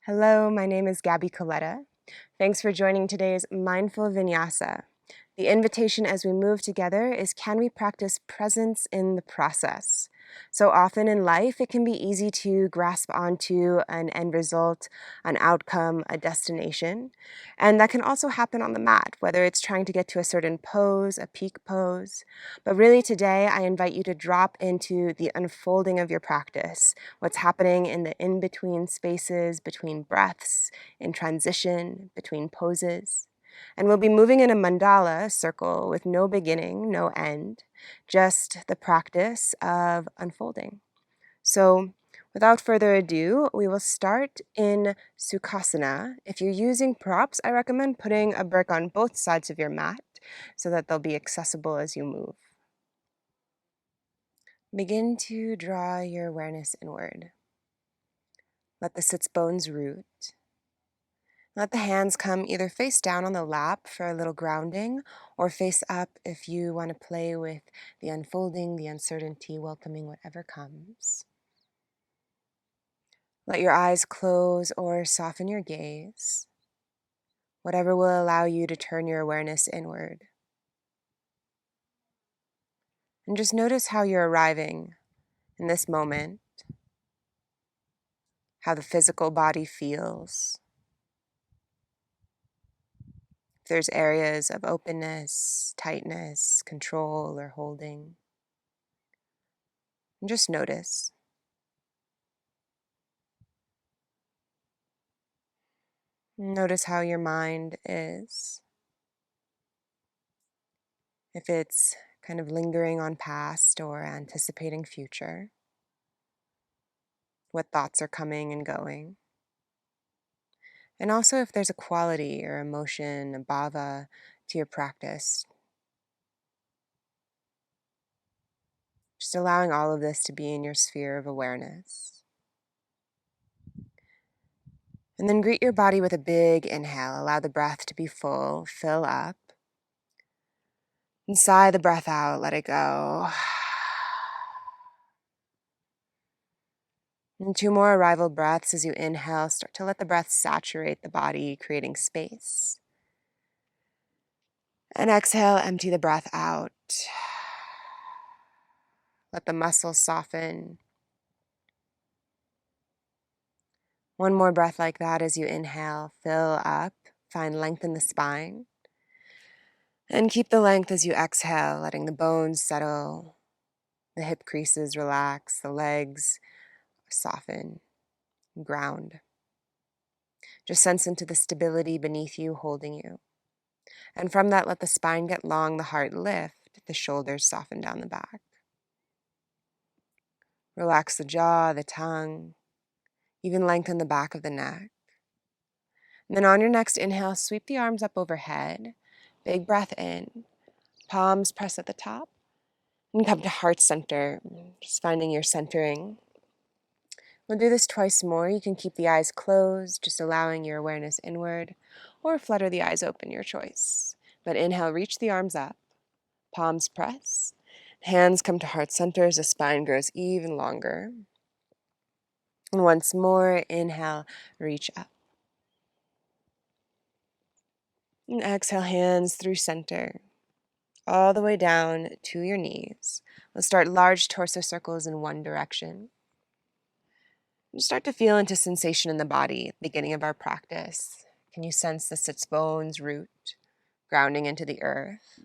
Hello, my name is Gabby Coletta. Thanks for joining today's Mindful Vinyasa. The invitation as we move together is, can we practice presence in the process? So often in life, it can be easy to grasp onto an end result, an outcome, a destination. And that can also happen on the mat, whether it's trying to get to a certain pose, a peak pose. But really today, I invite you to drop into the unfolding of your practice, what's happening in the in-between spaces, between breaths, in transition, between poses. And we'll be moving in a mandala circle with no beginning, no end, just the practice of unfolding. So without further ado, we will start in Sukhasana. If you're using props, I recommend putting a brick on both sides of your mat so that they'll be accessible as you move. Begin to draw your awareness inward. Let the sits bones root. Let the hands come either face down on the lap for a little grounding, or face up if you want to play with the unfolding, the uncertainty, welcoming whatever comes. Let your eyes close or soften your gaze, whatever will allow you to turn your awareness inward. And just notice how you're arriving in this moment, how the physical body feels. If there's areas of openness, tightness, control, or holding. And just notice. Notice how your mind is. If it's kind of lingering on past or anticipating future. What thoughts are coming and going. And also if there's a quality or emotion, a bhava to your practice. Just allowing all of this to be in your sphere of awareness. And then greet your body with a big inhale. Allow the breath to be full, fill up. And sigh the breath out, let it go. And 2 more arrival breaths as you inhale. Start to let the breath saturate the body, creating space. And exhale, empty the breath out. Let the muscles soften. 1 more breath like that as you inhale. Fill up, find length in the spine. And keep the length as you exhale, letting the bones settle, the hip creases relax, the legs soften, ground. Just sense into the stability beneath you, holding you. And from that, let the spine get long, the heart lift, the shoulders soften down the back. Relax the jaw, the tongue, even lengthen the back of the neck. And then on your next inhale, sweep the arms up overhead. Big breath in. Palms press at the top. And come to heart center, just finding your centering. We'll do this twice more. You can keep the eyes closed, just allowing your awareness inward, or flutter the eyes open, your choice. But inhale, reach the arms up. Palms press. Hands come to heart center as the spine grows even longer. And once more, inhale, reach up. And exhale, hands through center, all the way down to your knees. Let's start large torso circles in one direction. And start to feel into sensation in the body at the beginning of our practice. Can you sense the sits bones root, grounding into the earth?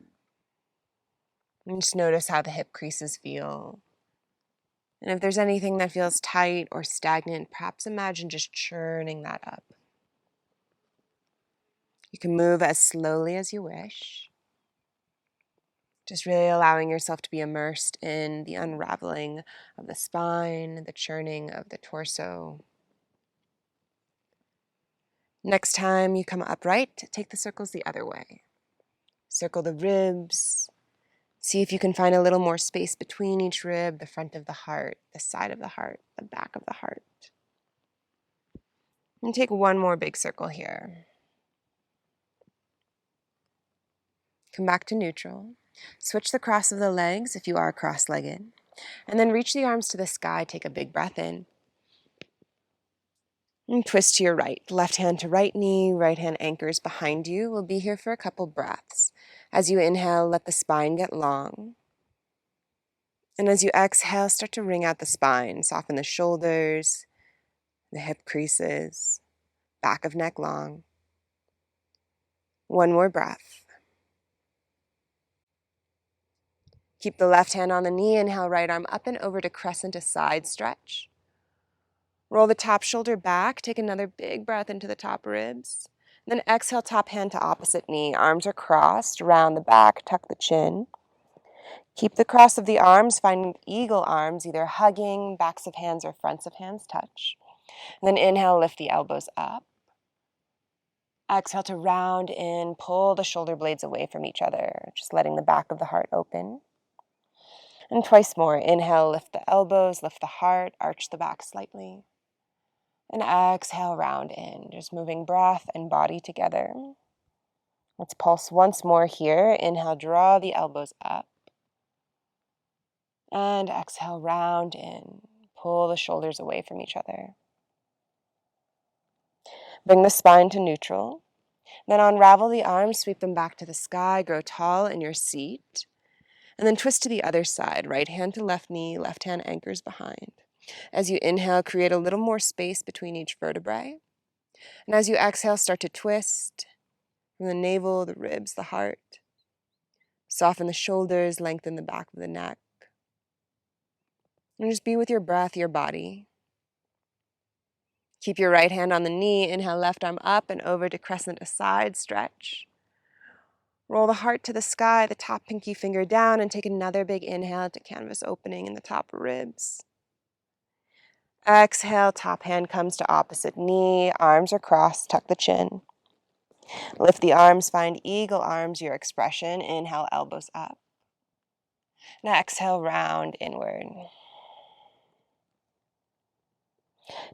And just notice how the hip creases feel. And if there's anything that feels tight or stagnant, perhaps imagine just churning that up. You can move as slowly as you wish. Just really allowing yourself to be immersed in the unraveling of the spine, the churning of the torso. Next time you come upright, take the circles the other way. Circle the ribs. See if you can find a little more space between each rib, the front of the heart, the side of the heart, the back of the heart. And take 1 more big circle here. Come back to neutral. Switch the cross of the legs if you are cross-legged. And then reach the arms to the sky. Take a big breath in. And twist to your right. Left hand to right knee, right hand anchors behind you. We'll be here for a couple breaths. As you inhale, let the spine get long. And as you exhale, start to wring out the spine. Soften the shoulders, the hip creases, back of neck long. One more breath. Keep the left hand on the knee. Inhale, right arm up and over to crescent to side stretch. Roll the top shoulder back. Take another big breath into the top ribs. Then exhale, top hand to opposite knee. Arms are crossed, round the back, tuck the chin. Keep the cross of the arms, find eagle arms, either hugging, backs of hands or fronts of hands touch. And then inhale, lift the elbows up. Exhale to round in, pull the shoulder blades away from each other, just letting the back of the heart open. And twice more. Inhale, lift the elbows, lift the heart, arch the back slightly. And exhale, round in, just moving breath and body together. Let's pulse once more here. Inhale, draw the elbows up. And exhale, round in. Pull the shoulders away from each other. Bring the spine to neutral. Then unravel the arms, sweep them back to the sky, grow tall in your seat. And then twist to the other side. Right hand to left knee, left hand anchors behind. As you inhale, create a little more space between each vertebrae. And as you exhale, start to twist from the navel, the ribs, the heart. Soften the shoulders, lengthen the back of the neck. And just be with your breath, your body. Keep your right hand on the knee. Inhale, left arm up and over to crescent aside, stretch. Roll the heart to the sky, the top pinky finger down, and take another big inhale to canvas opening in the top ribs. Exhale, top hand comes to opposite knee, arms are crossed, tuck the chin. Lift the arms, find eagle arms, your expression. Inhale, elbows up. Now exhale, round inward.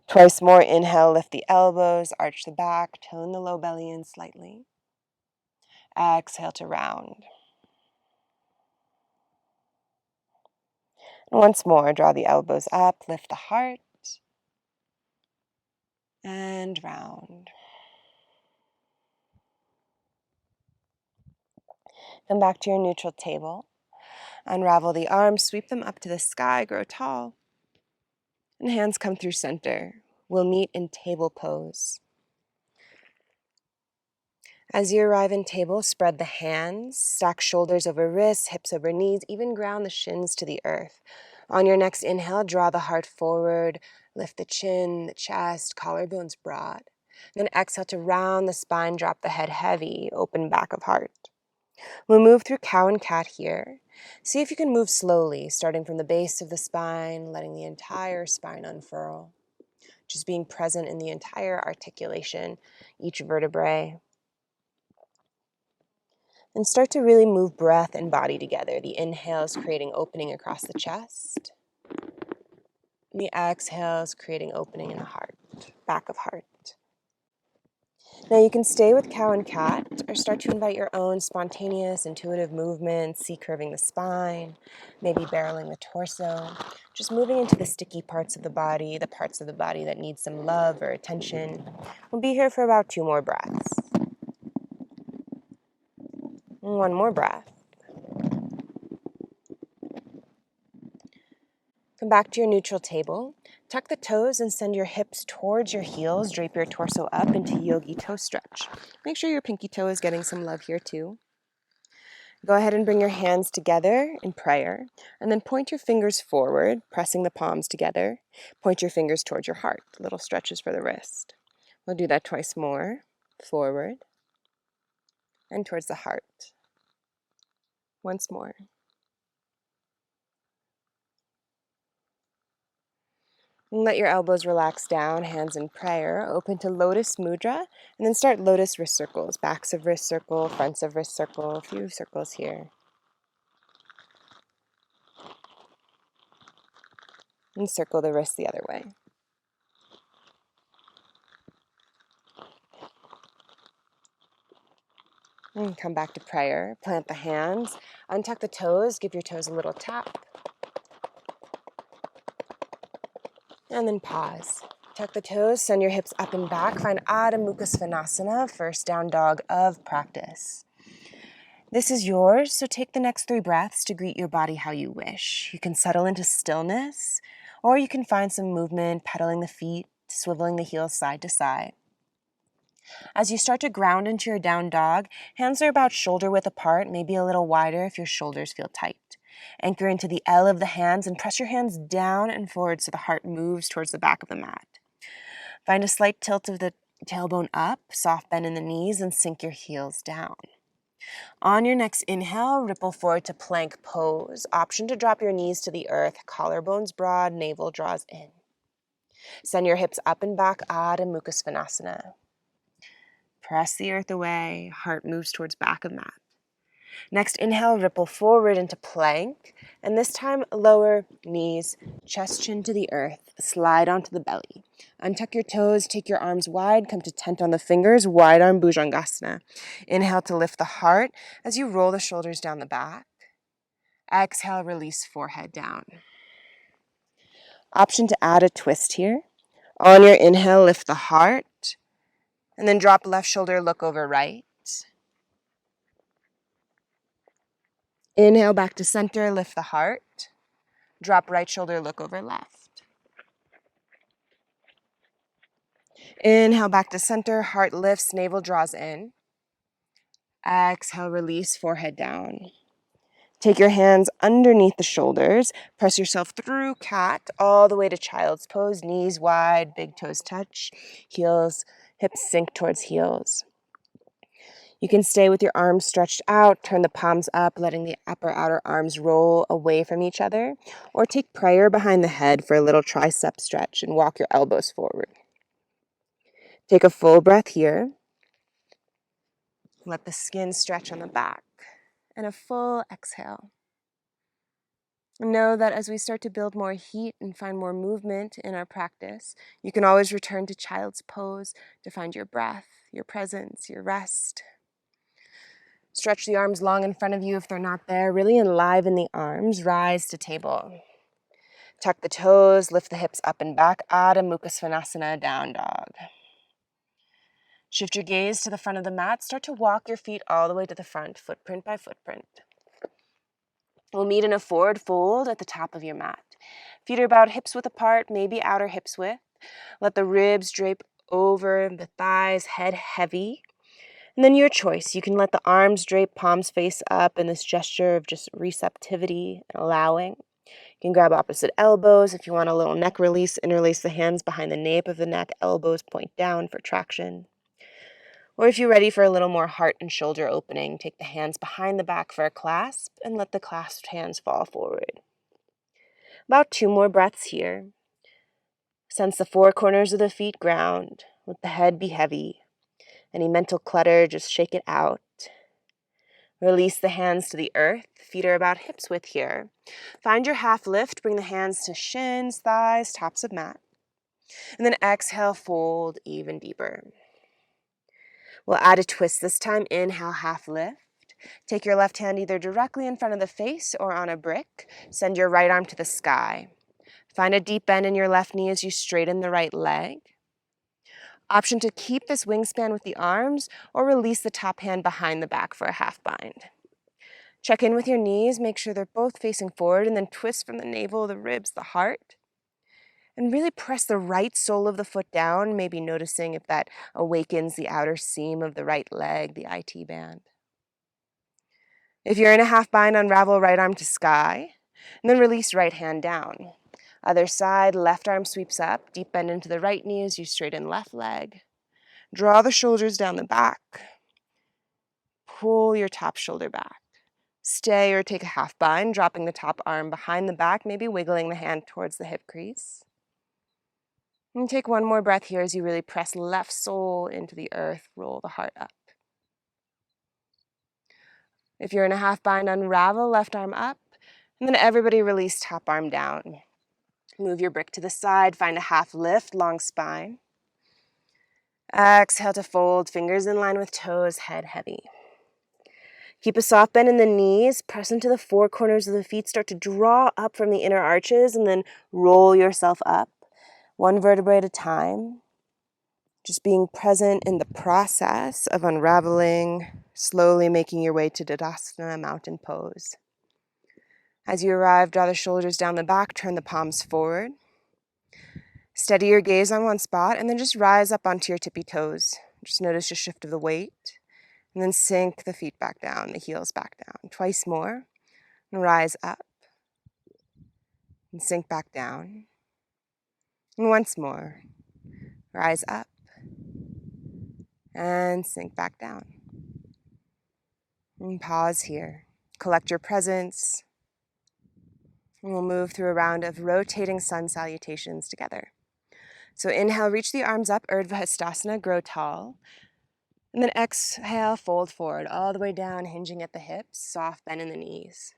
Twice more. Inhale, lift the elbows, arch the back, tone the low belly in slightly. Exhale to round. And once more, draw the elbows up, lift the heart, and round. Come back to your neutral table. Unravel the arms, sweep them up to the sky, grow tall. And hands come through center. We'll meet in table pose. As you arrive in table, spread the hands, stack shoulders over wrists, hips over knees, even ground the shins to the earth. On your next inhale, draw the heart forward, lift the chin, the chest, collarbones broad. Then exhale to round the spine, drop the head heavy, open back of heart. We'll move through cow and cat here. See if you can move slowly, starting from the base of the spine, letting the entire spine unfurl. Just being present in the entire articulation, each vertebrae. And start to really move breath and body together. The inhales creating opening across the chest. And the exhales creating opening in the heart, back of heart. Now you can stay with cow and cat or start to invite your own spontaneous, intuitive movements, C-curving the spine, maybe barreling the torso, just moving into the sticky parts of the body, the parts of the body that need some love or attention. We'll be here for about 2 more breaths. And 1 more breath. Come back to your neutral table. Tuck the toes and send your hips towards your heels. Drape your torso up into yogi toe stretch. Make sure your pinky toe is getting some love here too. Go ahead and bring your hands together in prayer, and then point your fingers forward, pressing the palms together. Point your fingers towards your heart, little stretches for the wrist. We'll do that twice more. Forward and towards the heart. Once more. And let your elbows relax down, hands in prayer, open to lotus mudra, and then start lotus wrist circles. Backs of wrist circle, fronts of wrist circle, a few circles here. And circle the wrist the other way. And come back to prayer. Plant the hands, untuck the toes, give your toes a little tap. And then pause. Tuck the toes, send your hips up and back. Find Adho Mukha Svanasana, first down dog of practice. This is yours, so take the next 3 breaths to greet your body how you wish. You can settle into stillness, or you can find some movement, pedaling the feet, swiveling the heels side to side. As you start to ground into your down dog, hands are about shoulder width apart, maybe a little wider if your shoulders feel tight. Anchor into the L of the hands and press your hands down and forward so the heart moves towards the back of the mat. Find a slight tilt of the tailbone up, soft bend in the knees, and sink your heels down. On your next inhale, ripple forward to plank pose. Option to drop your knees to the earth, collarbones broad, navel draws in. Send your hips up and back, Adho Mukha Svanasana. Press the earth away, heart moves towards back of mat. Next, inhale, ripple forward into plank, and this time lower knees, chest chin to the earth, slide onto the belly. Untuck your toes, take your arms wide, come to tent on the fingers, wide arm Bhujangasana. Inhale to lift the heart as you roll the shoulders down the back. Exhale, release forehead down. Option to add a twist here. On your inhale, lift the heart, and then drop left shoulder, look over right. Inhale back to center, lift the heart. Drop right shoulder, look over left. Inhale back to center, heart lifts, navel draws in. Exhale, release, forehead down. Take your hands underneath the shoulders. Press yourself through cat all the way to child's pose. Knees wide, big toes touch. Heels, hips sink towards heels. You can stay with your arms stretched out, turn the palms up, letting the upper outer arms roll away from each other, or take prayer behind the head for a little tricep stretch and walk your elbows forward. Take a full breath here. Let the skin stretch on the back, and a full exhale. Know that as we start to build more heat and find more movement in our practice, you can always return to child's pose to find your breath, your presence, your rest. Stretch the arms long in front of you if they're not there. Really enliven the arms. Rise to table. Tuck the toes, lift the hips up and back. Adho Mukha Svanasana, down dog. Shift your gaze to the front of the mat. Start to walk your feet all the way to the front, footprint by footprint. We'll meet in a forward fold at the top of your mat. Feet are about hips width apart, maybe outer hips width. Let the ribs drape over the thighs, head heavy. And then your choice. You can let the arms drape, palms face up in this gesture of just receptivity and allowing. You can grab opposite elbows. If you want a little neck release, interlace the hands behind the nape of the neck, elbows point down for traction. Or if you're ready for a little more heart and shoulder opening, take the hands behind the back for a clasp and let the clasped hands fall forward. About 2 more breaths here. Sense the 4 corners of the feet ground. Let the head be heavy. Any mental clutter, just shake it out. Release the hands to the earth. Feet are about hips width here. Find your half lift. Bring the hands to shins, thighs, tops of mat. And then exhale, fold even deeper. We'll add a twist this time. Inhale, half lift. Take your left hand either directly in front of the face or on a brick. Send your right arm to the sky. Find a deep bend in your left knee as you straighten the right leg. Option to keep this wingspan with the arms or release the top hand behind the back for a half bind. Check in with your knees, make sure they're both facing forward, and then twist from the navel, the ribs, the heart. And really press the right sole of the foot down, maybe noticing if that awakens the outer seam of the right leg, the IT band. If you're in a half bind, unravel right arm to sky, and then release right hand down. Other side, left arm sweeps up, deep bend into the right knee as you straighten left leg. Draw the shoulders down the back. Pull your top shoulder back. Stay or take a half bind, dropping the top arm behind the back, maybe wiggling the hand towards the hip crease. And take 1 more breath here as you really press left sole into the earth, roll the heart up. If you're in a half bind, unravel left arm up, and then everybody release top arm down. Move your brick to the side, find a half lift, long spine. Exhale to fold, fingers in line with toes, head heavy. Keep a soft bend in the knees, press into the 4 corners of the feet, start to draw up from the inner arches, and then roll yourself up. one vertebrae at a time, just being present in the process of unraveling, slowly making your way to Tadasana, mountain pose. As you arrive, draw the shoulders down the back, turn the palms forward. Steady your gaze on one spot, and then just rise up onto your tippy toes. Just notice your shift of the weight, and then sink the feet back down, the heels back down. Twice more, and rise up, and sink back down. And once more, rise up, and sink back down. And pause here. Collect your presence, and we'll move through a round of rotating sun salutations together. So inhale, reach the arms up, Urdhva Hastasana, grow tall. And then exhale, fold forward, all the way down, hinging at the hips, soft bend in the knees.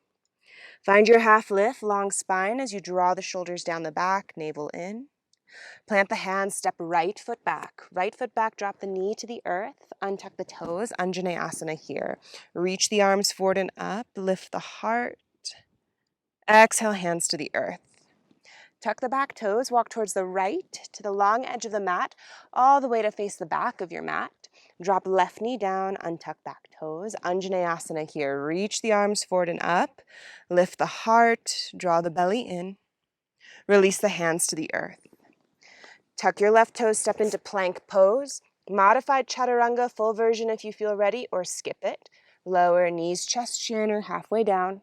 Find your half lift, long spine as you draw the shoulders down the back, navel in. Plant the hands, step right foot back, drop the knee to the earth, untuck the toes, Anjaneyasana here. Reach the arms forward and up, lift the heart. Exhale, hands to the earth. Tuck the back toes, walk towards the right to the long edge of the mat, all the way to face the back of your mat. Drop left knee down, untuck back toes. Anjaneyasana here. Reach the arms forward and up. Lift the heart, draw the belly in. Release the hands to the earth. Tuck your left toes, step into plank pose. Modified chaturanga, full version if you feel ready, or skip it. Lower knees, chest, chin, or halfway down.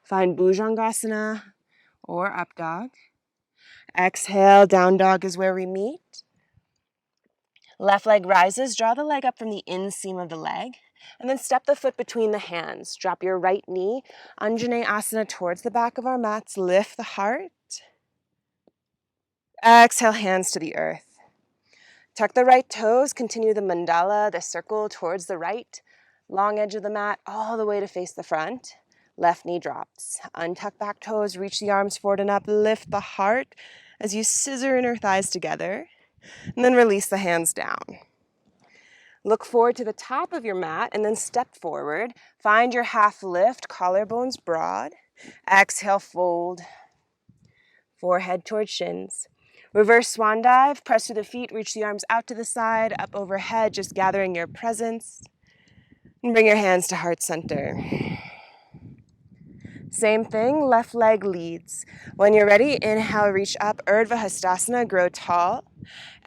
Find bhujangasana or up dog. Exhale, down dog is where we meet. Left leg rises, draw the leg up from the inseam of the leg, and then step the foot between the hands. Drop your right knee, Anjaneyasana towards the back of our mats, lift the heart. Exhale, hands to the earth. Tuck the right toes, continue the mandala, the circle towards the right, long edge of the mat, all the way to face the front. Left knee drops. Untuck back toes, reach the arms forward and up, lift the heart as you scissor inner thighs together, and then release the hands down. Look forward to the top of your mat and then step forward. Find your half lift, collarbones broad. Exhale, fold. Forehead towards shins. Reverse swan dive, press through the feet, reach the arms out to the side, up overhead, just gathering your presence. And bring your hands to heart center. Same thing, left leg leads. When you're ready, inhale, reach up, Urdhva Hastasana, grow tall.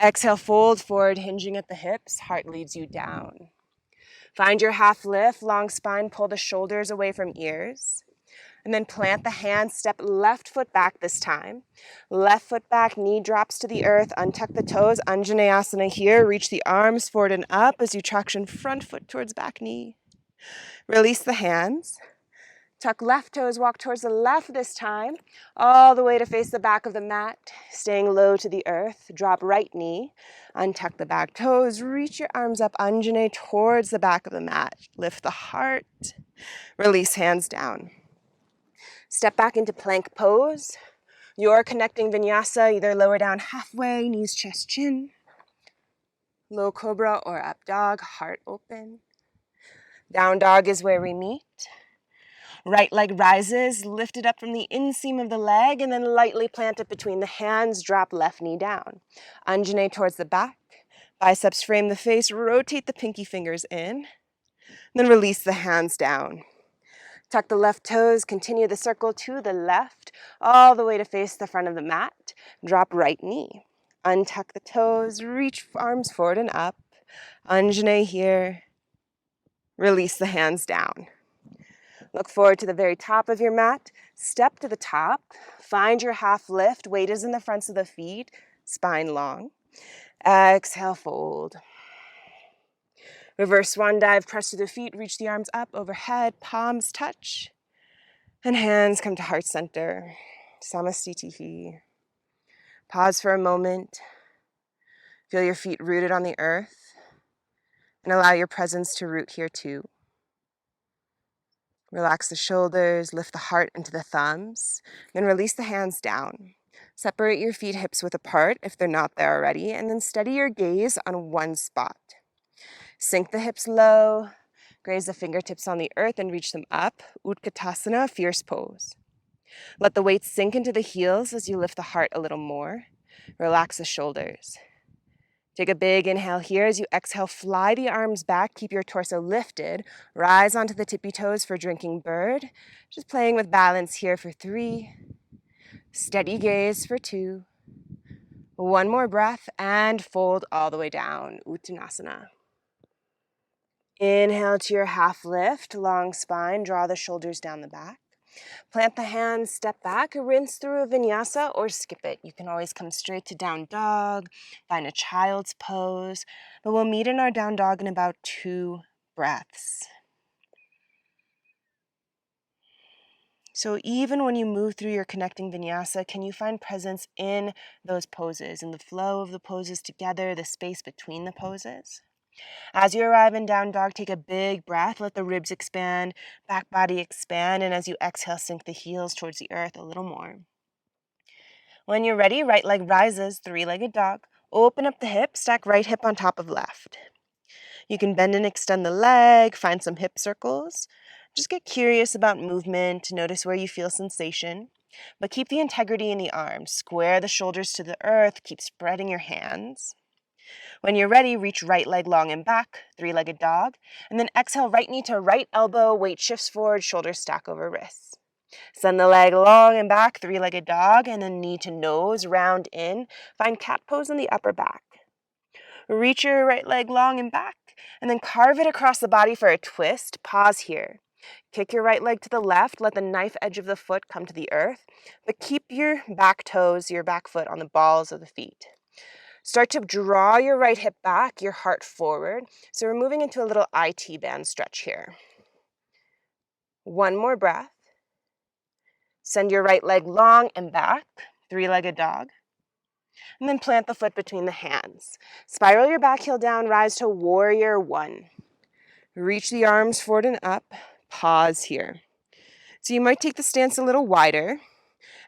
Exhale, fold forward, hinging at the hips, heart leads you down. Find your half lift, long spine, pull the shoulders away from ears. And then plant the hands, step left foot back this time. Left foot back, knee drops to the earth, untuck the toes, Anjaneyasana here. Reach the arms forward and up as you traction front foot towards back knee. Release the hands. Tuck left toes, walk towards the left this time, all the way to face the back of the mat, staying low to the earth. Drop right knee, untuck the back toes, reach your arms up, Anjaney, towards the back of the mat. Lift the heart, release hands down. Step back into plank pose. You're connecting vinyasa, either lower down halfway, knees, chest, chin. Low cobra or up dog, heart open. Down dog is where we meet. Right leg rises, lift it up from the inseam of the leg, and then lightly plant it between the hands, drop left knee down. Anjaney towards the back, biceps frame the face, rotate the pinky fingers in, then release the hands down. Tuck the left toes, continue the circle to the left, all the way to face the front of the mat. Drop right knee. Untuck the toes, reach arms forward and up. Anjaney here. Release the hands down. Look forward to the very top of your mat. Step to the top. Find your half lift. Weight is in the fronts of the feet. Spine long. Exhale, fold. Reverse swan dive. Press through the feet. Reach the arms up overhead. Palms touch. And hands come to heart center. Samastitihi. Pause for a moment. Feel your feet rooted on the earth. And allow your presence to root here too. Relax the shoulders, lift the heart into the thumbs, then release the hands down. Separate your feet hips width apart if they're not there already, and then steady your gaze on one spot. Sink the hips low, graze the fingertips on the earth and reach them up. Utkatasana, fierce pose. Let the weight sink into the heels as you lift the heart a little more. Relax the shoulders. Take a big inhale here. As you exhale, fly the arms back. Keep your torso lifted. Rise onto the tippy toes for drinking bird. Just playing with balance here for 3. Steady gaze for 2. One more breath and fold all the way down, Uttanasana. Inhale to your half lift, long spine, draw the shoulders down the back. Plant the hands, step back, rinse through a vinyasa or skip it. You can always come straight to down dog, find a child's pose, but we'll meet in our down dog in about 2 breaths. So even when you move through your connecting vinyasa, can you find presence in those poses, in the flow of the poses together, the space between the poses? As you arrive in down dog, take a big breath, let the ribs expand, back body expand, and as you exhale, sink the heels towards the earth a little more. When you're ready, right leg rises, 3-legged dog. Open up the hip, stack right hip on top of left. You can bend and extend the leg, find some hip circles. Just get curious about movement, notice where you feel sensation, but keep the integrity in the arms. Square the shoulders to the earth, keep spreading your hands. When you're ready, reach right leg long and back, 3-legged dog, and then exhale, right knee to right elbow, weight shifts forward, shoulders stack over wrists. Send the leg long and back, 3-legged dog, and then knee to nose, round in. Find cat pose in the upper back. Reach your right leg long and back, and then carve it across the body for a twist. Pause here. Kick your right leg to the left, let the knife edge of the foot come to the earth, but keep your back toes, your back foot on the balls of the feet. Start to draw your right hip back, your heart forward. So we're moving into a little IT band stretch here. One more breath. Send your right leg long and back, 3-legged dog. And then plant the foot between the hands. Spiral your back heel down, rise to warrior 1. Reach the arms forward and up. Pause here. So you might take the stance a little wider,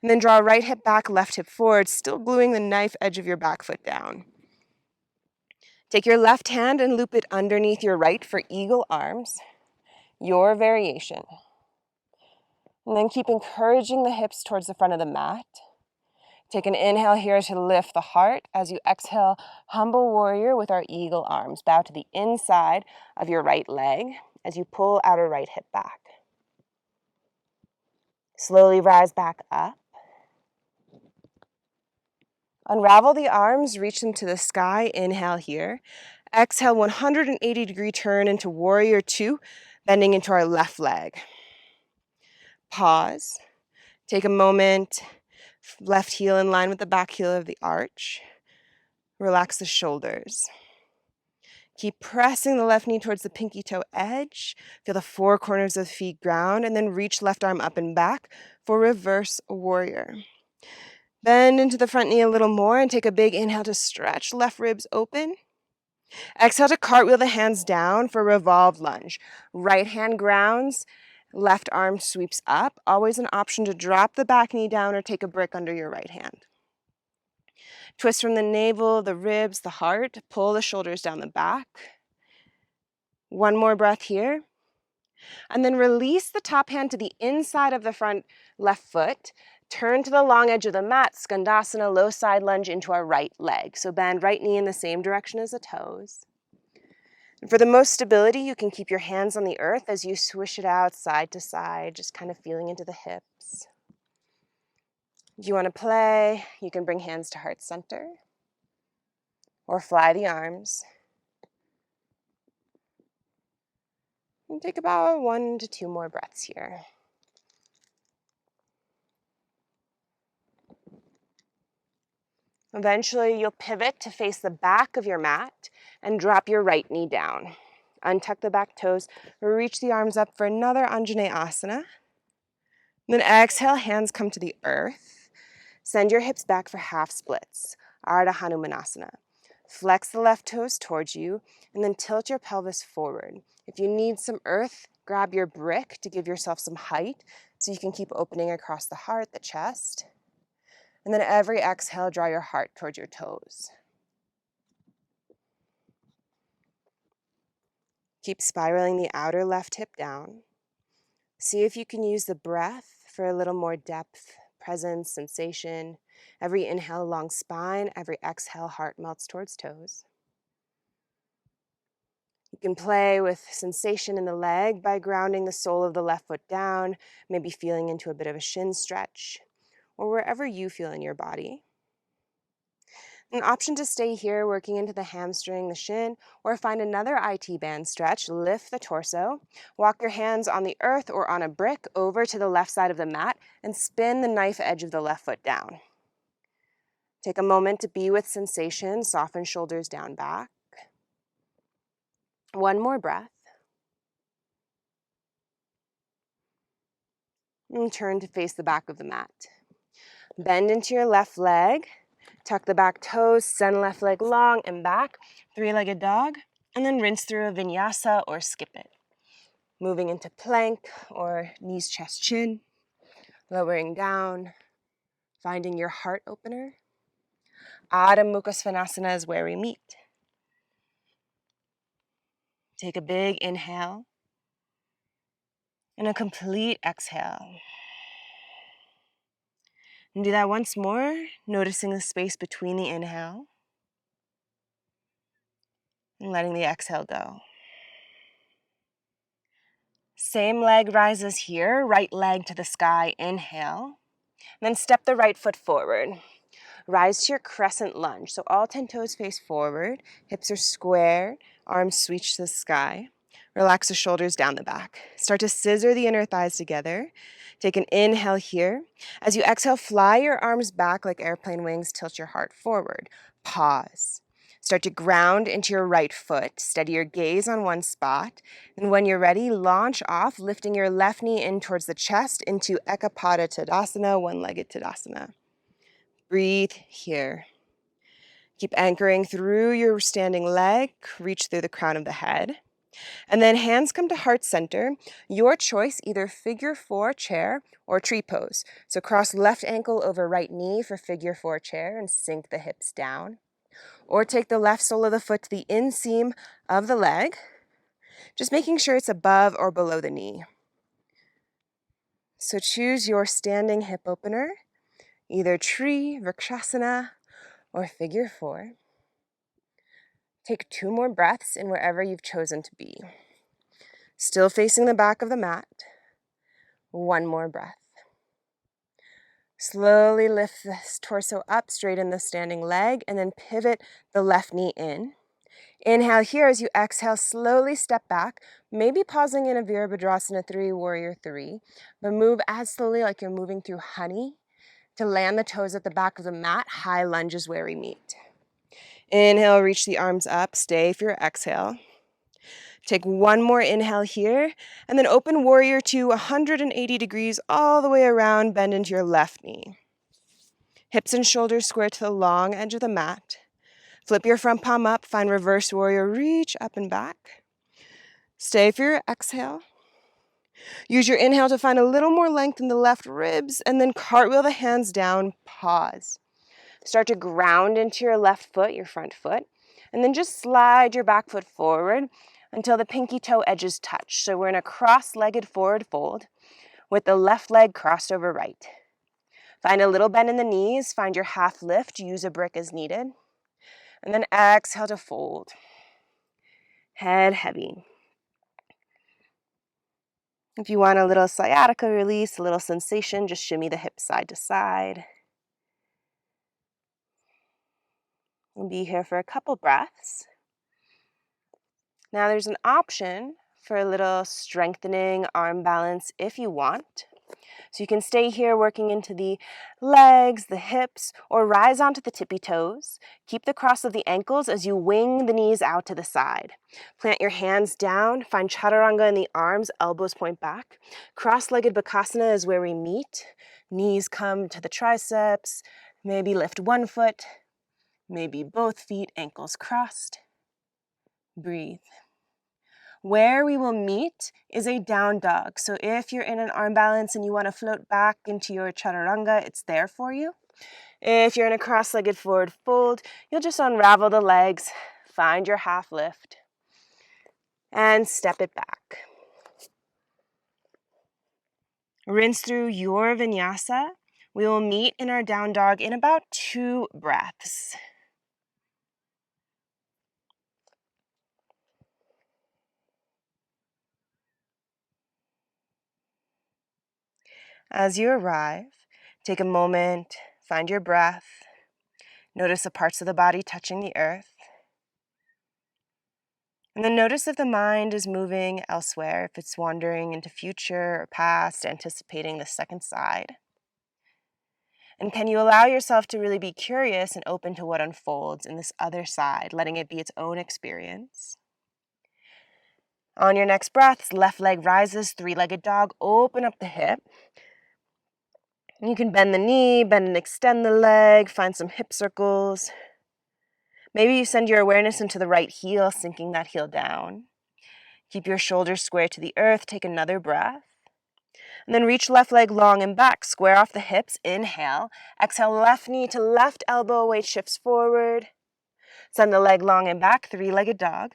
and then draw right hip back, left hip forward, still gluing the knife edge of your back foot down. Take your left hand and loop it underneath your right for eagle arms, your variation. And then keep encouraging the hips towards the front of the mat. Take an inhale here to lift the heart. As you exhale, humble warrior with our eagle arms. Bow to the inside of your right leg as you pull outer right hip back. Slowly rise back up. Unravel the arms, reach them to the sky. Inhale here. Exhale, 180-degree turn into warrior 2, bending into our left leg. Pause. Take a moment. Left heel in line with the back heel of the arch. Relax the shoulders. Keep pressing the left knee towards the pinky toe edge. Feel the 4 corners of the feet ground, and then reach left arm up and back for reverse warrior. Bend into the front knee a little more and take a big inhale to stretch left ribs open. Exhale to cartwheel the hands down for revolved lunge. Right hand grounds, left arm sweeps up. Always an option to drop the back knee down or take a brick under your right hand. Twist from the navel, the ribs, the heart. Pull the shoulders down the back. One more breath here. And then release the top hand to the inside of the front left foot. Turn to the long edge of the mat, Skandasana, low side lunge into our right leg. So bend right knee in the same direction as the toes. And for the most stability, you can keep your hands on the earth as you swish it out side to side, just kind of feeling into the hips. If you want to play, you can bring hands to heart center or fly the arms. And take about 1 to 2 more breaths here. Eventually, you'll pivot to face the back of your mat and drop your right knee down. Untuck the back toes, reach the arms up for another Anjaneyasana. Then exhale, hands come to the earth. Send your hips back for half splits, Ardha Hanumanasana. Flex the left toes towards you, and then tilt your pelvis forward. If you need some earth, grab your brick to give yourself some height so you can keep opening across the heart, the chest. And then every exhale, draw your heart towards your toes. Keep spiraling the outer left hip down. See if you can use the breath for a little more depth, presence, sensation. Every inhale, long spine. Every exhale, heart melts towards toes. You can play with sensation in the leg by grounding the sole of the left foot down, maybe feeling into a bit of a shin stretch, or wherever you feel in your body. An option to stay here, working into the hamstring, the shin, or find another IT band stretch. Lift the torso, walk your hands on the earth or on a brick over to the left side of the mat, and spin the knife edge of the left foot down. Take a moment to be with sensation, soften shoulders down back. One more breath. And turn to face the back of the mat. Bend into your left leg, tuck the back toes, send left leg long and back, three-legged dog, and then rinse through a vinyasa or skip it. Moving into plank or knees, chest, chin, lowering down, finding your heart opener. Adho Mukha Svanasana is where we meet. Take a big inhale and a complete exhale. And do that once more, noticing the space between the inhale and letting the exhale go. Same leg rises here, right leg to the sky, inhale. Then step the right foot forward. Rise to your crescent lunge. So all 10 toes face forward, hips are squared, arms sweep to the sky. Relax the shoulders down the back. Start to scissor the inner thighs together. Take an inhale here. As you exhale, fly your arms back like airplane wings, tilt your heart forward. Pause. Start to ground into your right foot. Steady your gaze on one spot. And when you're ready, launch off, lifting your left knee in towards the chest into Ekapada Tadasana, one-legged Tadasana. Breathe here. Keep anchoring through your standing leg, reach through the crown of the head. And then hands come to heart center. Your choice, either figure four chair or tree pose. So cross left ankle over right knee for figure four chair and sink the hips down. Or take the left sole of the foot to the inseam of the leg, just making sure it's above or below the knee. So choose your standing hip opener, either tree, Vrikshasana, or figure four. Take 2 more breaths in wherever you've chosen to be. Still facing the back of the mat. 1 more breath. Slowly lift the torso up, straighten the standing leg, and then pivot the left knee in. Inhale here. As you exhale, slowly step back, maybe pausing in a Virabhadrasana 3, Warrior 3, but move as slowly like you're moving through honey to land the toes at the back of the mat. High lunge is where we meet. Inhale, reach the arms up, stay for your exhale. Take 1 more inhale here, and then open Warrior 2, 180 degrees all the way around, bend into your left knee. Hips and shoulders square to the long edge of the mat. Flip your front palm up, find Reverse Warrior, reach up and back. Stay for your exhale. Use your inhale to find a little more length in the left ribs, and then cartwheel the hands down, pause. Start to ground into your left foot, your front foot, and then just slide your back foot forward until the pinky toe edges touch. So we're in a cross-legged forward fold with the left leg crossed over right. Find a little bend in the knees, find your half lift, use a brick as needed. And then exhale to fold. Head heavy. If you want a little sciatica release, a little sensation, just shimmy the hips side to side. We'll be here for a couple breaths. Now there's an option for a little strengthening arm balance if you want. So you can stay here working into the legs, the hips, or rise onto the tippy toes. Keep the cross of the ankles as you wing the knees out to the side. Plant your hands down, find chaturanga in the arms, elbows point back. Cross-legged Bakasana is where we meet. Knees come to the triceps, maybe lift one foot, maybe both feet, ankles crossed. Breathe. Where we will meet is a down dog. So if you're in an arm balance and you want to float back into your chaturanga, it's there for you. If you're in a cross-legged forward fold, you'll just unravel the legs, find your half lift, and step it back. Rinse through your vinyasa We will meet in our down dog in about 2 breaths. As you arrive, take a moment, find your breath, notice the parts of the body touching the earth, and then notice if the mind is moving elsewhere, if it's wandering into future or past, anticipating the second side. And can you allow yourself to really be curious and open to what unfolds in this other side, letting it be its own experience? On your next breath, left leg rises, 3-legged dog, open up the hip. You can bend the knee, bend and extend the leg, find some hip circles. Maybe you send your awareness into the right heel, sinking that heel down. Keep your shoulders square to the earth, take another breath. And then reach left leg long and back, square off the hips, inhale. Exhale, left knee to left elbow, weight shifts forward. Send the leg long and back, 3-legged dog.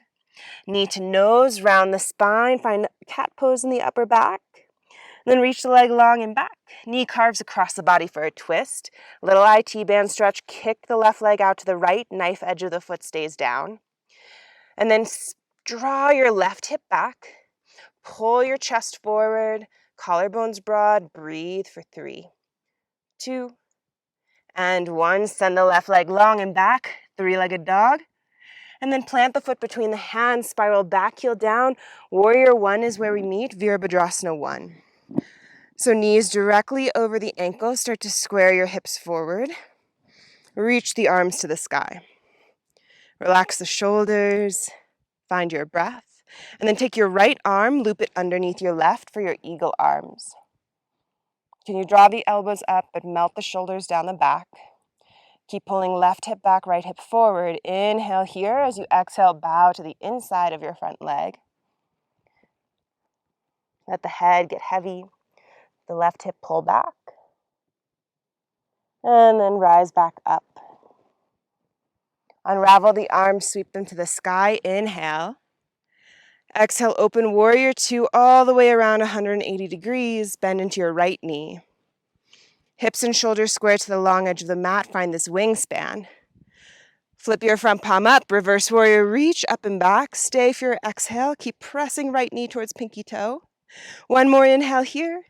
Knee to nose, round the spine, find cat pose in the upper back. Then reach the leg long and back. Knee carves across the body for a twist. Little IT band stretch, kick the left leg out to the right, knife edge of the foot stays down. And then draw your left hip back. Pull your chest forward, collarbones broad, breathe for 3, 2, and 1. Send the left leg long and back, 3-legged dog. And then plant the foot between the hands, spiral back, heel down. Warrior 1 is where we meet, Virabhadrasana 1. So knees directly over the ankles, start to square your hips forward. Reach the arms to the sky. Relax the shoulders, find your breath. And then take your right arm, loop it underneath your left for your eagle arms. Can you draw the elbows up but melt the shoulders down the back? Keep pulling left hip back, right hip forward. Inhale here. As you exhale, bow to the inside of your front leg. Let the head get heavy. The left hip pull back. And then rise back up. Unravel the arms, sweep them to the sky. Inhale. Exhale, open warrior 2 all the way around 180 degrees. Bend into your right knee. Hips and shoulders square to the long edge of the mat. Find this wingspan. Flip your front palm up. Reverse warrior, reach up and back. Stay for your exhale. Keep pressing right knee towards pinky toe. 1 more inhale here.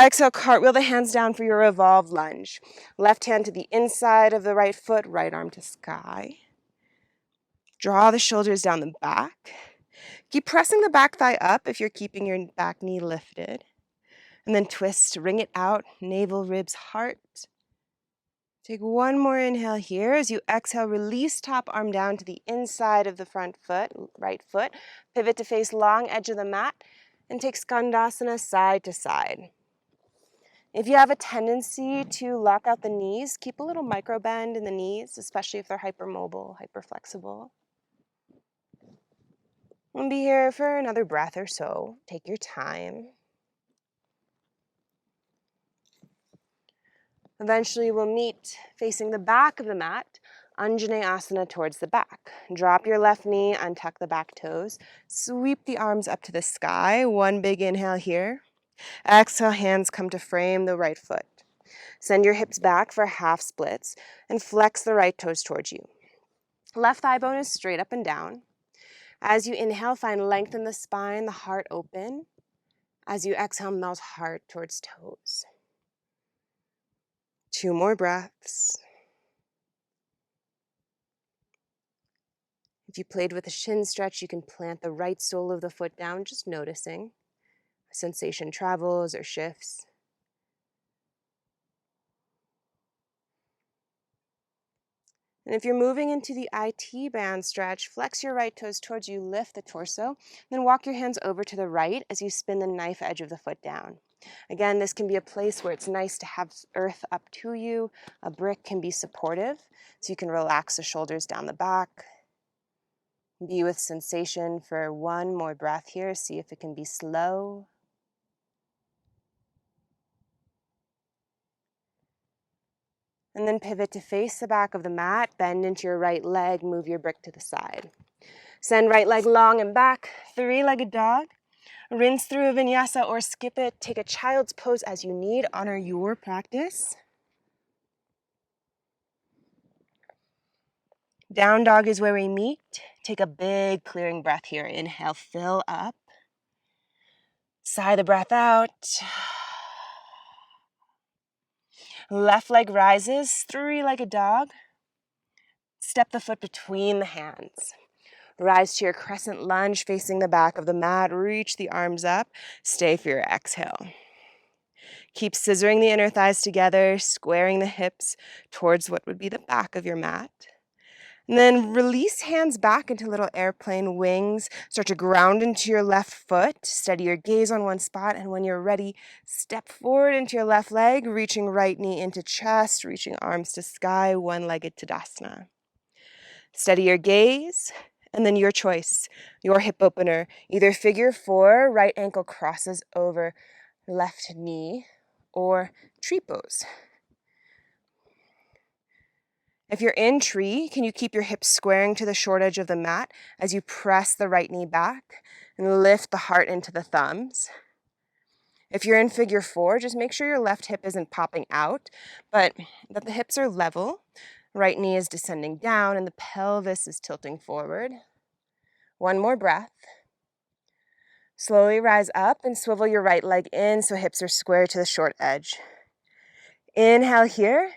Exhale, cartwheel the hands down for your revolved lunge. Left hand to the inside of the right foot, right arm to sky. Draw the shoulders down the back. Keep pressing the back thigh up if you're keeping your back knee lifted. And then twist, wring it out, navel, ribs, heart. Take 1 more inhale here. As you exhale, release top arm down to the inside of the front foot, right foot. Pivot to face long edge of the mat and take Skandasana side to side. If you have a tendency to lock out the knees, keep a little micro bend in the knees, especially if they're hypermobile, hyperflexible. We'll be here for another breath or so. Take your time. Eventually, we'll meet facing the back of the mat, Anjaneyasana towards the back. Drop your left knee, untuck the back toes. Sweep the arms up to the sky. 1 big inhale here. Exhale, hands come to frame the right foot. Send your hips back for half splits and flex the right toes towards you. Left thigh bone is straight up and down. As you inhale, find length in the spine, the heart open. As you exhale, melt heart towards toes. 2 more breaths. If you played with a shin stretch, you can plant the right sole of the foot down, just noticing. A sensation travels or shifts. And if you're moving into the IT band stretch, flex your right toes towards you, lift the torso, then walk your hands over to the right as you spin the knife edge of the foot down. Again, this can be a place where it's nice to have earth up to you. A brick can be supportive, so you can relax the shoulders down the back. Be with sensation for 1 more breath here. See if it can be slow. And then pivot to face the back of the mat, bend into your right leg, move your brick to the side. Send right leg long and back, 3-legged dog. Rinse through a vinyasa or skip it. Take a child's pose as you need. Honor your practice. Down dog is where we meet. Take a big clearing breath here. Inhale, fill up. Sigh the breath out. Left leg rises, three-legged dog. Step the foot between the hands. Rise to your crescent lunge facing the back of the mat. Reach the arms up. Stay for your exhale. Keep scissoring the inner thighs together, squaring the hips towards what would be the back of your mat. And then release hands back into little airplane wings. Start to ground into your left foot. Steady your gaze on one spot. And when you're ready, step forward into your left leg, reaching right knee into chest, reaching arms to sky, one-legged Tadasana. Steady your gaze. And then your choice, your hip opener. Either figure four, right ankle crosses over left knee, or tree pose. If you're in tree, can you keep your hips squaring to the short edge of the mat as you press the right knee back and lift the heart into the thumbs? If you're in figure four, just make sure your left hip isn't popping out, but that the hips are level. Right knee is descending down and the pelvis is tilting forward. One more breath. Slowly rise up and swivel your right leg in so hips are square to the short edge. Inhale here.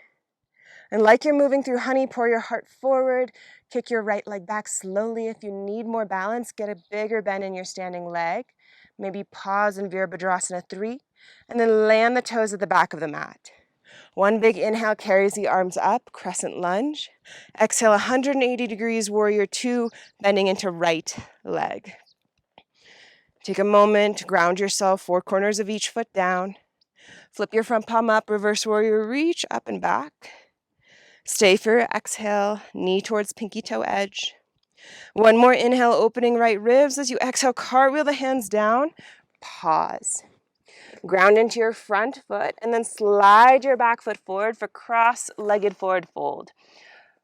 And like you're moving through honey, pour your heart forward. Kick your right leg back slowly. If you need more balance, get a bigger bend in your standing leg. Maybe pause in Virabhadrasana 3. And then land the toes at the back of the mat. One big inhale carries the arms up, crescent lunge. Exhale, 180 degrees, warrior 2, bending into right leg. Take a moment, ground yourself, four corners of each foot down. Flip your front palm up, reverse warrior, reach up and back. Stay for your exhale, knee towards pinky toe edge. One more inhale, opening right ribs. As you exhale, cartwheel the hands down. Pause. Ground into your front foot and then slide your back foot forward for cross-legged forward fold.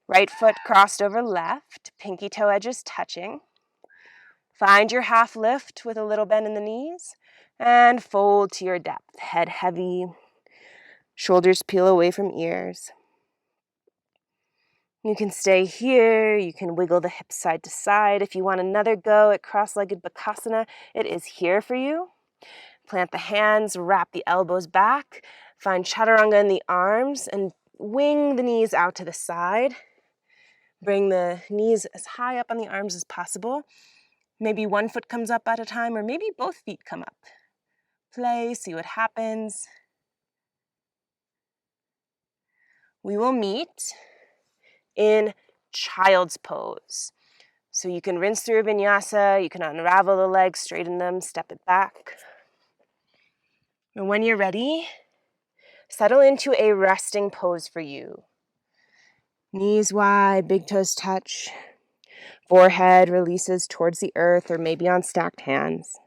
Right foot crossed over left, pinky toe edges touching. Find your half lift with a little bend in the knees and fold to your depth. Head heavy, shoulders peel away from ears. You can stay here, you can wiggle the hips side to side. If you want another go at cross-legged Bakasana, it is here for you. Plant the hands, wrap the elbows back, find chaturanga in the arms, and wing the knees out to the side. Bring the knees as high up on the arms as possible. Maybe one foot comes up at a time, or maybe both feet come up. Play, see what happens. We will meet in child's pose. So you can rinse through a vinyasa, you can unravel the legs, straighten them, step it back. And when you're ready, settle into a resting pose for you. Knees wide, big toes touch. Forehead releases towards the earth or maybe on stacked hands.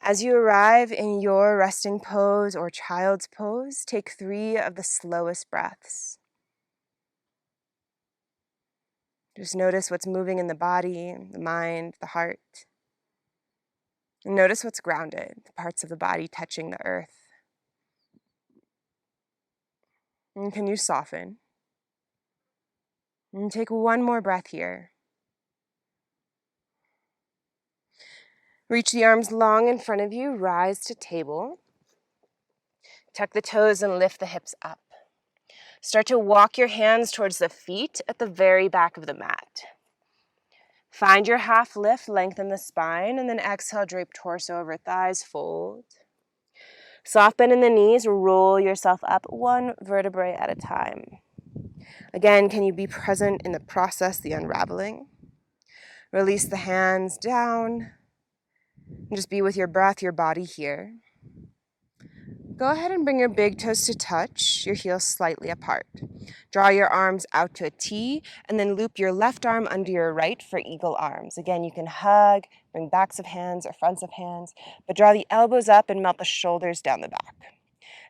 As you arrive in your resting pose or child's pose, take 3 of the slowest breaths. Just notice what's moving in the body, the mind, the heart. And notice what's grounded, the parts of the body touching the earth. And can you soften? And take one more breath here. Reach the arms long in front of you, rise to table. Tuck the toes and lift the hips up. Start to walk your hands towards the feet at the very back of the mat. Find your half lift, lengthen the spine, and then exhale, drape torso over thighs, fold. Soft bend in the knees, roll yourself up one vertebrae at a time. Again, can you be present in the process, the unraveling? Release the hands down. And just be with your breath, your body here. Go ahead and bring your big toes to touch, your heels slightly apart. Draw your arms out to a T, and then loop your left arm under your right for eagle arms. Again, you can hug, bring backs of hands or fronts of hands, but draw the elbows up and melt the shoulders down the back.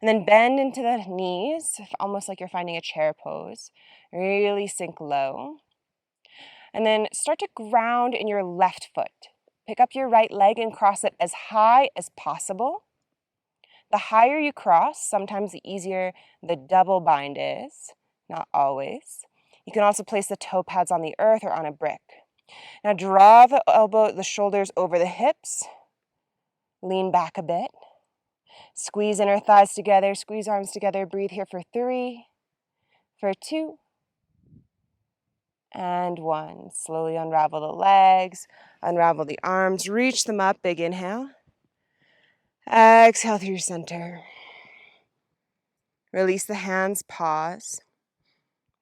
And then bend into the knees, almost like you're finding a chair pose. Really sink low. And then start to ground in your left foot. Pick up your right leg and cross it as high as possible. The higher you cross, sometimes the easier the double bind is, not always. You can also place the toe pads on the earth or on a brick. Now draw the shoulders over the hips. Lean back a bit. Squeeze inner thighs together, squeeze arms together. Breathe here for 3, for 2, and 1. Slowly unravel the legs, unravel the arms, reach them up, big inhale. Exhale through your center. Release the hands, pause.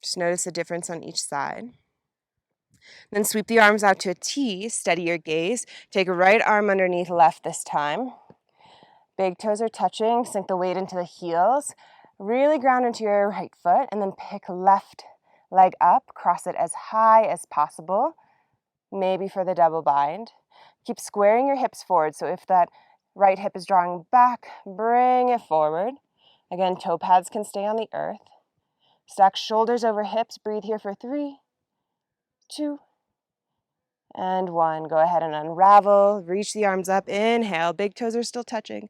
Just notice the difference on each side. Then sweep the arms out to a T, steady your gaze. Take right arm underneath left this time. Big toes are touching, sink the weight into the heels. Really ground into your right foot and then pick left leg up, cross it as high as possible, maybe for the double bind. Keep squaring your hips forward, so if that right hip is drawing back, bring it forward. Again, toe pads can stay on the earth. Stack shoulders over hips, breathe here for 3, 2, and 1. Go ahead and unravel, reach the arms up, inhale, big toes are still touching.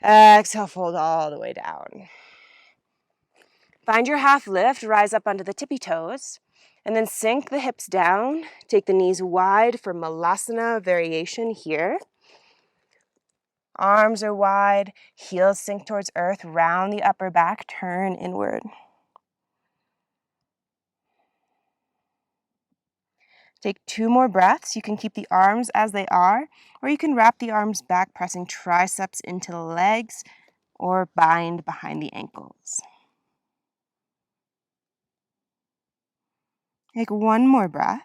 Exhale, fold all the way down. Find your half lift, rise up onto the tippy toes, and then sink the hips down. Take the knees wide for Malasana variation here. Arms are wide, heels sink towards earth, round the upper back, turn inward. Take 2 more breaths. You can keep the arms as they are, or you can wrap the arms back, pressing triceps into the legs, or bind behind the ankles. Take 1 more breath.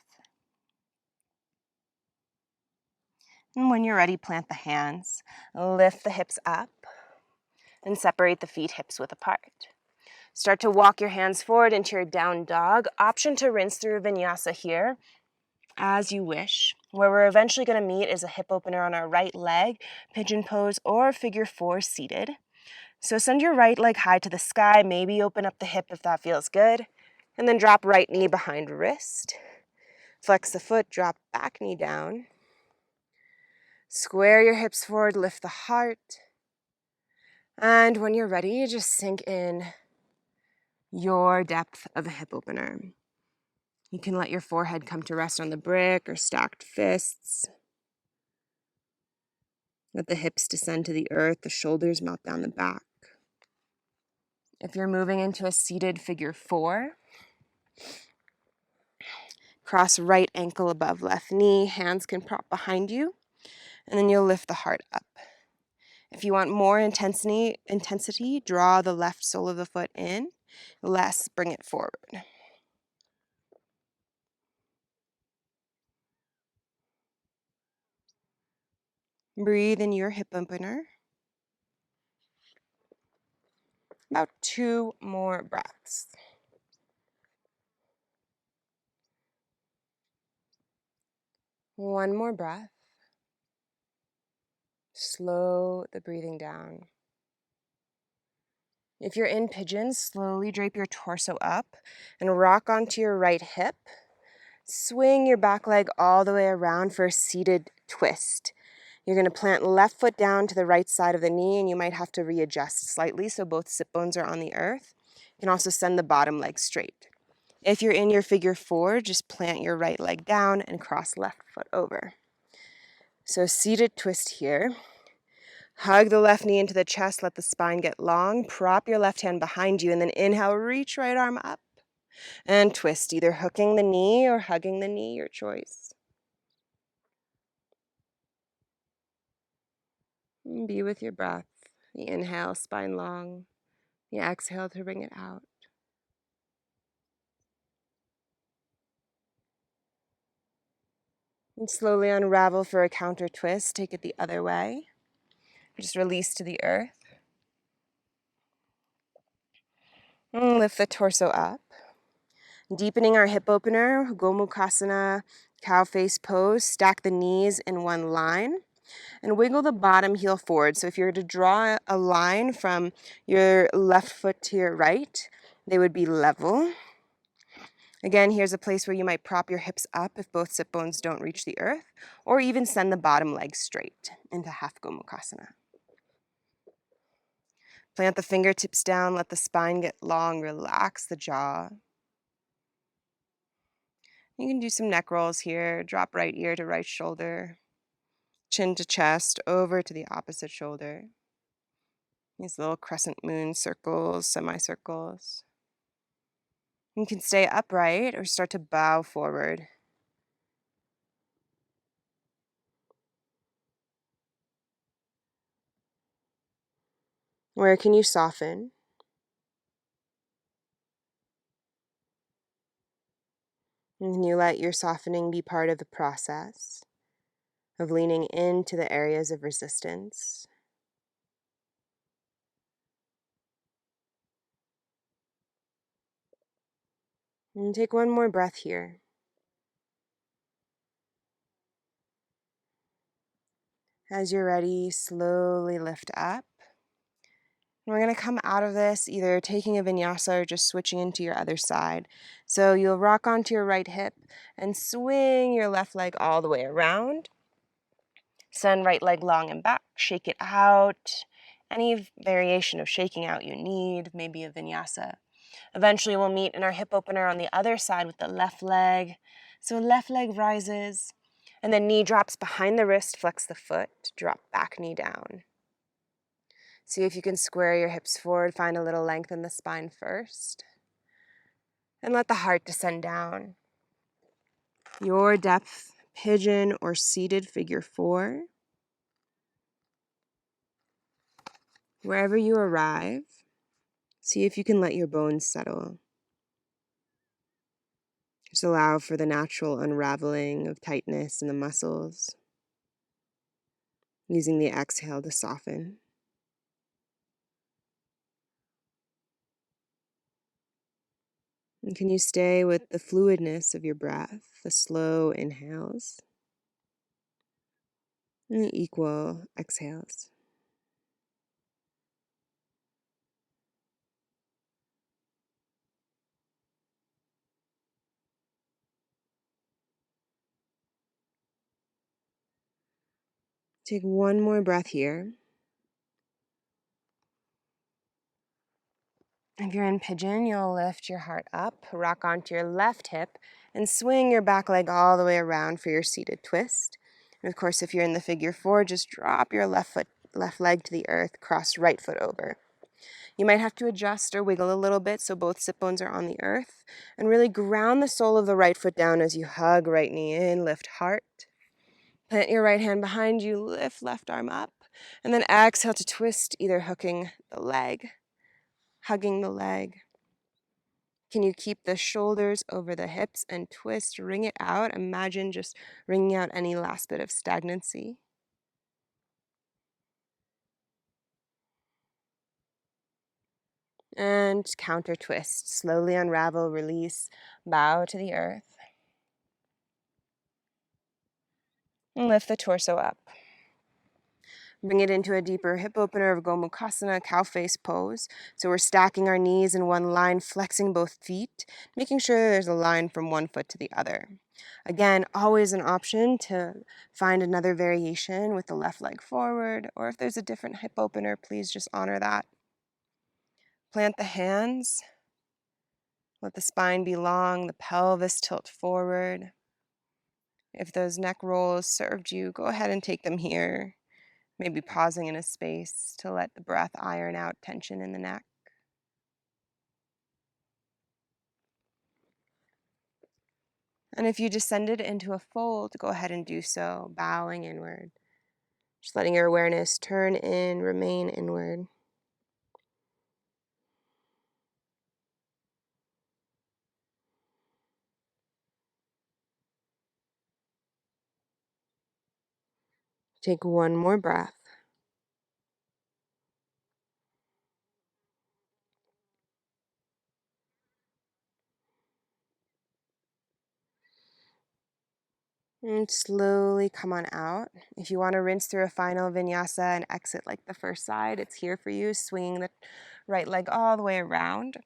And when you're ready, plant the hands. Lift the hips up and separate the feet hips width apart. Start to walk your hands forward into your down dog. Option to rinse through Vinyasa here as you wish. Where we're eventually going to meet is a hip opener on our right leg, pigeon pose, or figure 4 seated. So send your right leg high to the sky, maybe open up the hip if that feels good, and then drop right knee behind wrist. Flex the foot, drop back knee down. Square your hips forward, lift the heart. And when you're ready, just sink in your depth of a hip opener. You can let your forehead come to rest on the brick or stacked fists. Let the hips descend to the earth, the shoulders melt down the back. If you're moving into a seated figure 4, cross right ankle above left knee, hands can prop behind you, and then you'll lift the heart up. If you want more intensity, draw the left sole of the foot in, less, bring it forward. Breathe in your hip opener. About 2 more breaths. One more breath. Slow the breathing down. If you're in pigeon, slowly drape your torso up and rock onto your right hip. Swing your back leg all the way around for a seated twist. You're going to plant left foot down to the right side of the knee, and you might have to readjust slightly so both sit bones are on the earth. You can also send the bottom leg straight. If you're in your figure 4, just plant your right leg down and cross left foot over. So seated twist here. Hug the left knee into the chest, let the spine get long. Prop your left hand behind you, and then inhale, reach right arm up. And twist, either hooking the knee or hugging the knee, your choice. And be with your breath. The inhale, spine long. The exhale to bring it out. And slowly unravel for a counter twist. Take it the other way. Just release to the earth. And lift the torso up. Deepening our hip opener, Bakasana, cow face pose. Stack the knees in one line. And wiggle the bottom heel forward. So if you were to draw a line from your left foot to your right, they would be level. Again, here's a place where you might prop your hips up if both sit bones don't reach the earth, or even send the bottom leg straight into half Gomukhasana. Plant the fingertips down, let the spine get long, relax the jaw. You can do some neck rolls here. Drop right ear to right shoulder, chin to chest, over to the opposite shoulder. These little crescent moon circles, semicircles. You can stay upright or start to bow forward. Where can you soften? And can you let your softening be part of the process of leaning into the areas of resistance? And take one more breath here. As you're ready, slowly lift up. And we're going to come out of this either taking a vinyasa or just switching into your other side. So you'll rock onto your right hip and swing your left leg all the way around. Send right leg long and back, shake it out. Any variation of shaking out you need, maybe a vinyasa. Eventually we'll meet in our hip opener on the other side with the left leg. So left leg rises, and then knee drops behind the wrist, flex the foot, drop back knee down. See if you can square your hips forward, find a little length in the spine first. And let the heart descend down. Your depth, pigeon or seated figure 4. Wherever you arrive, see if you can let your bones settle. Just allow for the natural unraveling of tightness in the muscles, using the exhale to soften. And can you stay with the fluidness of your breath, the slow inhales and the equal exhales? Take one more breath here. If you're in pigeon, you'll lift your heart up, rock onto your left hip, and swing your back leg all the way around for your seated twist. And of course, if you're in the figure 4, just drop your left leg to the earth, cross right foot over. You might have to adjust or wiggle a little bit so both sit bones are on the earth, and really ground the sole of the right foot down as you hug right knee in, lift heart. Plant your right hand behind you, lift left arm up, and then exhale to twist, either hooking the leg, hugging the leg. Can you keep the shoulders over the hips and twist, wring it out? Imagine just wringing out any last bit of stagnancy. And counter twist, slowly unravel, release, bow to the earth. And lift the torso up. Bring it into a deeper hip opener of Bakasana, cow face pose. So we're stacking our knees in one line, flexing both feet, making sure there's a line from one foot to the other. Again, always an option to find another variation with the left leg forward, or if there's a different hip opener, please just honor that. Plant the hands. Let the spine be long, the pelvis tilt forward. If those neck rolls served you, go ahead and take them here. Maybe pausing in a space to let the breath iron out tension in the neck. And if you descended into a fold, go ahead and do so, bowing inward. Just letting your awareness turn in, remain inward. Take one more breath. And slowly come on out. If you want to rinse through a final vinyasa and exit like the first side, it's here for you, swinging the right leg all the way around.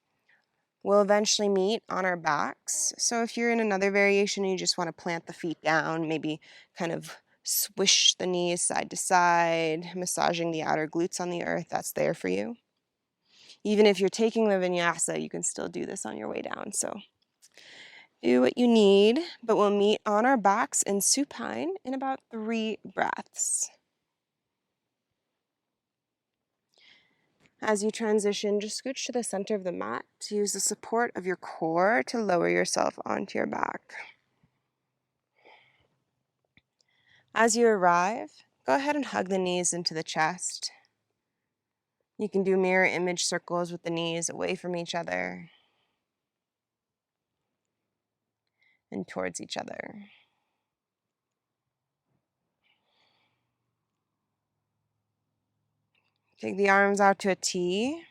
We'll eventually meet on our backs. So if you're in another variation and you just want to plant the feet down, maybe kind of swish the knees side to side, massaging the outer glutes on the earth, that's there for you. Even if you're taking the vinyasa, you can still do this on your way down. So do what you need, but we'll meet on our backs in supine in about 3 breaths. As you transition, just scooch to the center of the mat to use the support of your core to lower yourself onto your back. As you arrive, go ahead and hug the knees into the chest. You can do mirror image circles with the knees away from each other and towards each other. Take the arms out to a T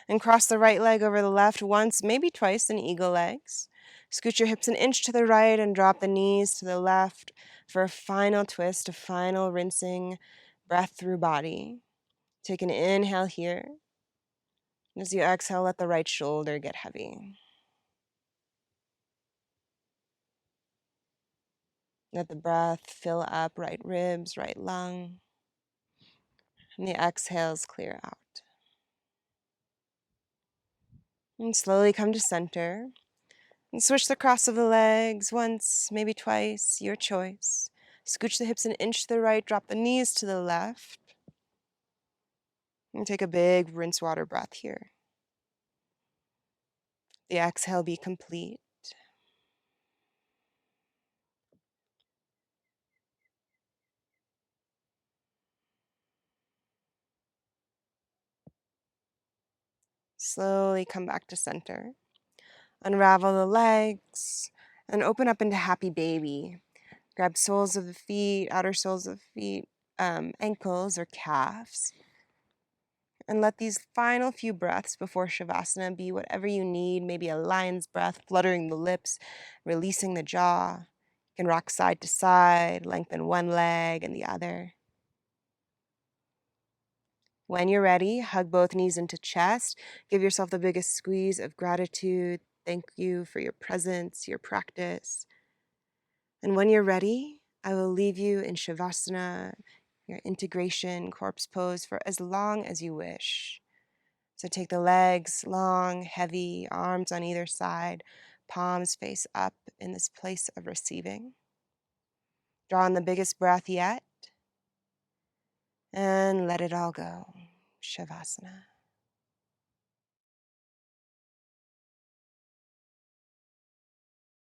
and cross the right leg over the left once, maybe twice in eagle legs. Scoot your hips an inch to the right and drop the knees to the left for a final twist, a final rinsing breath through body. Take an inhale here. As you exhale, let the right shoulder get heavy. Let the breath fill up right ribs, right lung, and the exhales clear out. And slowly come to center. And switch the cross of the legs once, maybe twice, your choice. Scooch the hips an inch to the right, drop the knees to the left. And take a big rinse water breath here. The exhale be complete. Slowly come back to center. Unravel the legs and open up into happy baby. Grab soles of the feet, outer soles of feet, ankles or calves. And let these final few breaths before Shavasana be whatever you need, maybe a lion's breath, fluttering the lips, releasing the jaw. You can rock side to side, lengthen one leg and the other. When you're ready, hug both knees into chest. Give yourself the biggest squeeze of gratitude. Thank you for your presence, your practice. And when you're ready, I will leave you in Shavasana, your integration corpse pose, for as long as you wish. So take the legs long, heavy, arms on either side, palms face up in this place of receiving. Draw in the biggest breath yet, and let it all go. Shavasana.